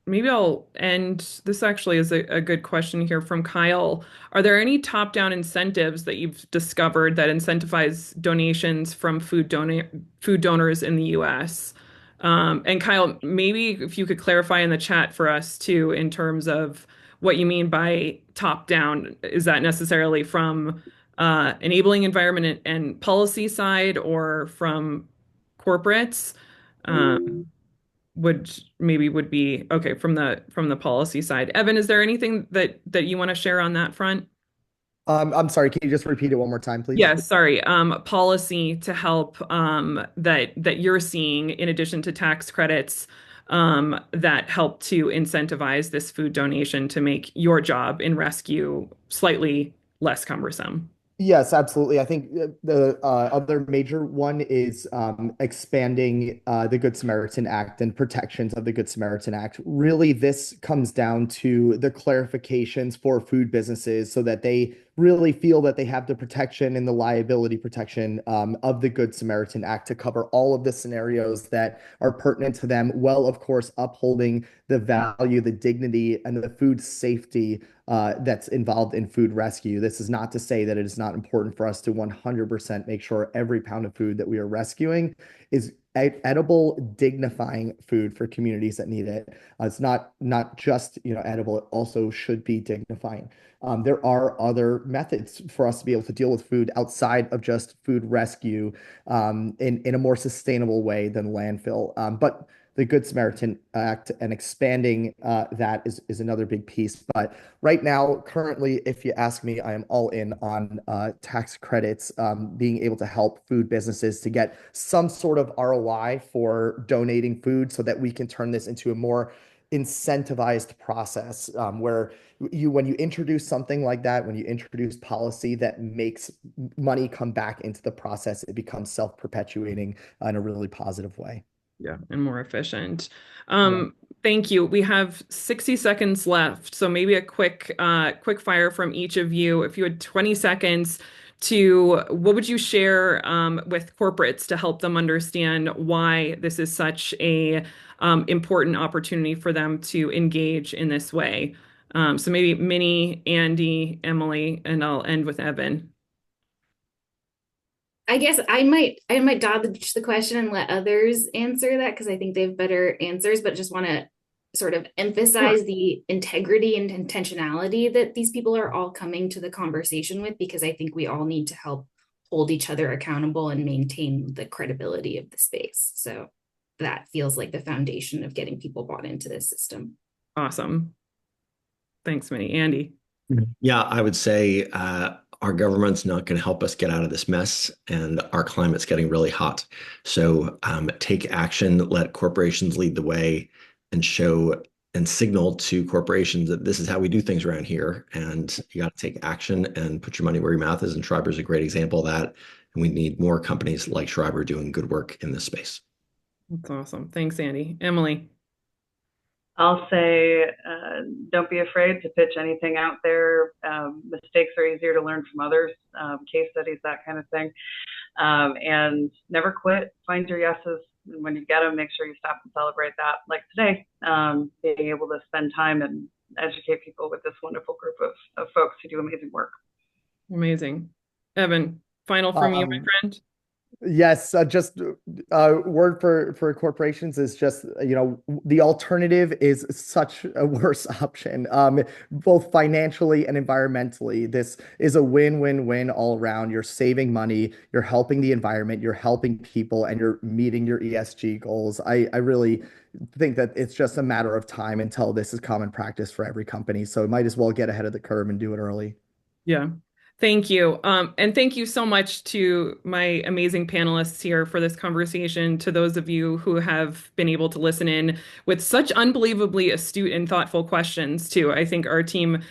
maybe I'll end. This actually is a good question here from Kyle. Are there any top-down incentives that you've discovered that incentivize donations from food donors in the US? And Kyle, maybe if you could clarify in the chat for us too, in terms of what you mean by top-down. Is that necessarily from enabling environment and policy side, or from corporates? Would be okay from the policy side. Evan, is there anything that you want to share on that front? I'm sorry, can you just repeat it one more time, please? Yeah, sorry. Policy to help that you're seeing in addition to tax credits that help to incentivize this food donation to make your job in rescue slightly less cumbersome. Yes, absolutely. I think the other major one is expanding the Good Samaritan Act and protections of the Good Samaritan Act. Really, this comes down to the clarifications for food businesses so that they really feel that they have the protection and the liability protection of the Good Samaritan Act to cover all of the scenarios that are pertinent to them, while, of course, upholding the value, the dignity, and the food safety that's involved in food rescue. This is not to say that it is not important for us to 100% make sure every pound of food that we are rescuing is edible, dignifying food for communities that need it. It's not just edible; it also should be dignifying. There are other methods for us to be able to deal with food outside of just food rescue in a more sustainable way than landfill. But the Good Samaritan Act and expanding that is another big piece. But right now, currently, if you ask me, I am all in on tax credits, being able to help food businesses to get some sort of ROI for donating food so that we can turn this into a more incentivized process where when you introduce something like that, when you introduce policy that makes money come back into the process, it becomes self-perpetuating in a really positive way. Yeah, and more efficient. Thank you. We have 60 seconds left, so maybe a quick fire from each of you. If you had 20 seconds what would you share with corporates to help them understand why this is such a important opportunity for them to engage in this way? So maybe Minnie, Andy, Emily, and I'll end with Evan. I guess I might dodge the question and let others answer that because I think they have better answers, but just want to sort of emphasize the integrity and intentionality that these people are all coming to the conversation with, because I think we all need to help hold each other accountable and maintain the credibility of the space. So that feels like the foundation of getting people bought into this system. Awesome. Thanks, Minnie. Andy. Yeah, I would say our government's not going to help us get out of this mess, and our climate's getting really hot. So take action, let corporations lead the way, and show and signal to corporations that this is how we do things around here. And you got to take action and put your money where your mouth is. And Schreiber is a great example of that. And we need more companies like Schreiber doing good work in this space. That's awesome. Thanks, Andy. Emily. I'll say, don't be afraid to pitch anything out there. Mistakes are easier to learn from others, case studies, that kind of thing. And never quit. Find your yeses. And when you get them, make sure you stop and celebrate that. Like today, being able to spend time and educate people with this wonderful group of folks who do amazing work. Amazing. Evan, final from you, my friend. Yes, just word for corporations is just, the alternative is such a worse option, both financially and environmentally. This is a win-win-win all around. You're saving money, you're helping the environment, you're helping people, and you're meeting your ESG goals. I really think that it's just a matter of time until this is common practice for every company. So might as well get ahead of the curve and do it early. Yeah. Thank you. And thank you so much to my amazing panelists here for this conversation, to those of you who have been able to listen in with such unbelievably astute and thoughtful questions, too. I think our team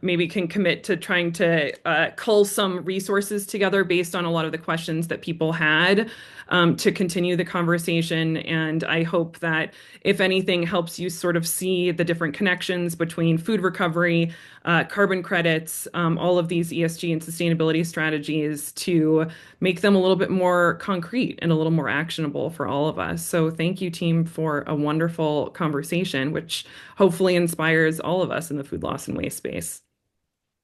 maybe can commit to trying to cull some resources together based on a lot of the questions that people had to continue the conversation. And I hope that, if anything, helps you sort of see the different connections between food recovery, carbon credits, all of these ESG and sustainability strategies to make them a little bit more concrete and a little more actionable for all of us. So thank you, team, for a wonderful conversation, which hopefully inspires all of us in the food loss and waste space.